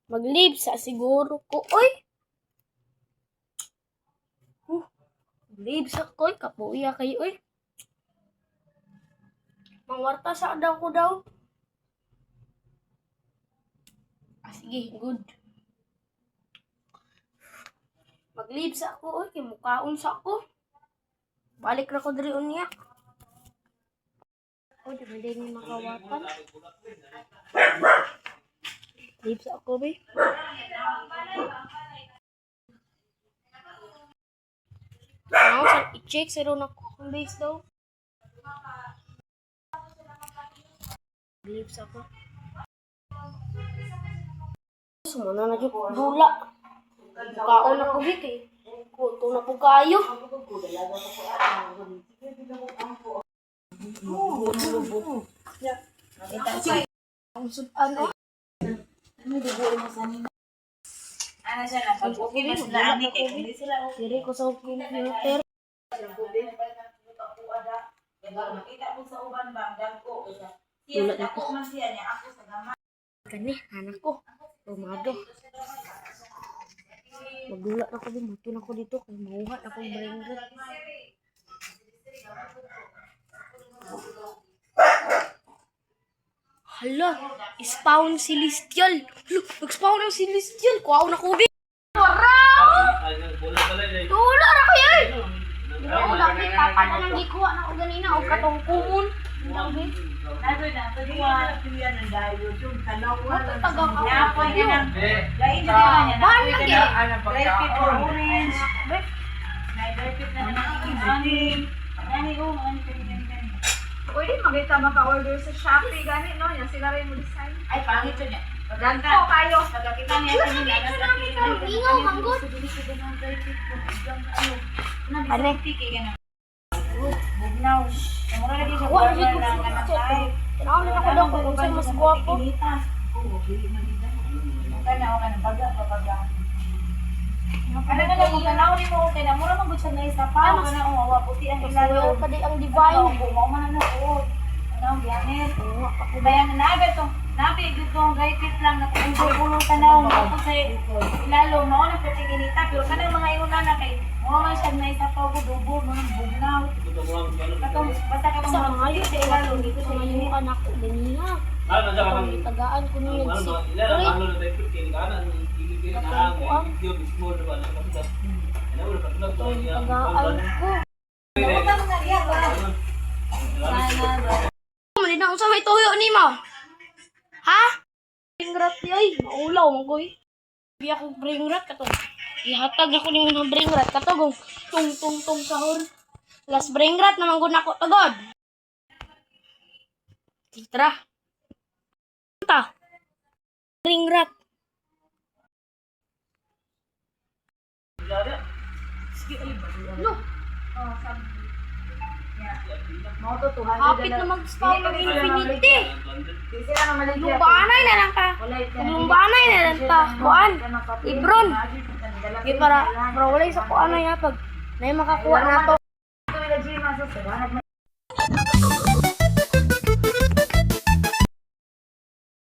Mag-leave sa siguro ko. Oy! Leave sa koy. Kapuya kayo, oy. Mangwarta sa daw ko daw. Sige, good. Mag-leave sa ako, oy. Kay mukhaon sa ako. Balik na ko diri unya. Oh, di ba din makawatan? Leave sa ako, be. Ako, i-check sa ron ako ang base daw. Leave sa ako. Sumuna na dyan dula. Kaon ako, be, kay kuto na po kayo. Ano? Ano siya na pag-okay na sila ani kay hindi sila Diri ko sa computer. makita po sa uban bang dagko siya ako man siya niya ako sa gamay Kani, anak ko. Rumado. Magdula na ko din. Mato na ko dito. Kaya mauhat akong brainrot. Hala, spawn celestial. Hala, nag-spawn ang celestial. Kuhaw na ko, be. Tula na ko yan. Di ba ko lang, be, papada nang gikuha na ko ganina. O katong kumon. nagoy na pagkuha tuyan ng dayo yung kalawan Taga ka. yapoy ka nang lain na niya Ban napoy lagi. ka na grapefruit or orange na grapefruit na naman ani ani kani Pwede magkita maka-order sa Shopee gani no, yan sila rin mo design. ay pangit yun niya Ganto kayo. pagkakita niya sa nila Ingaw, manggot. ano piki ka na bugnaw mura lagi sa Wala, barber di ko na kanang Tinawag na ako daw kung saan mas guwapo. Kana o kana baga baga. Ano na lang kung tanaw ni mo kay na mura man gud sa na isa pa kana o wa puti ang Kaya ilalo. pa di ang divine. Mo man na o. Ano gamit? Bayan na agad to. Nabi gud tong gaypit lang na kung bulong tanaw mo ko sa ilalo mo na puti kinita pero kana mga iuna na kay mo man siya na isa pa ko dubo mo bugnaw. Katong basta ka Sa mga ngayon, sa sa ilalo ngayon, dito sa sa ngayon inyo. yung anak ko, ganiya. Tagaan ko niya si tagaan ko. Utang na diya ba? Mali na sa may tuyo ni mo. Ha? Bringrat di ay, maulaw mo koy. Biya ko bringrat kato. Ihatag ako ning mga bringrat kato gong tung tung tung sahur. Las bringrat naman gud nako tagod. Tara. Ta. Bringrat. No, Oh, sabi. Mo to 200. hapit na mag-spawn ng infinity. Di sila na maligya. Lumbanay na lang ka. Lumbanay na lang ta. Kuan. Ibron. Di para wala sa kuan na yapag. Na makakuha na to. Ito yung gym sa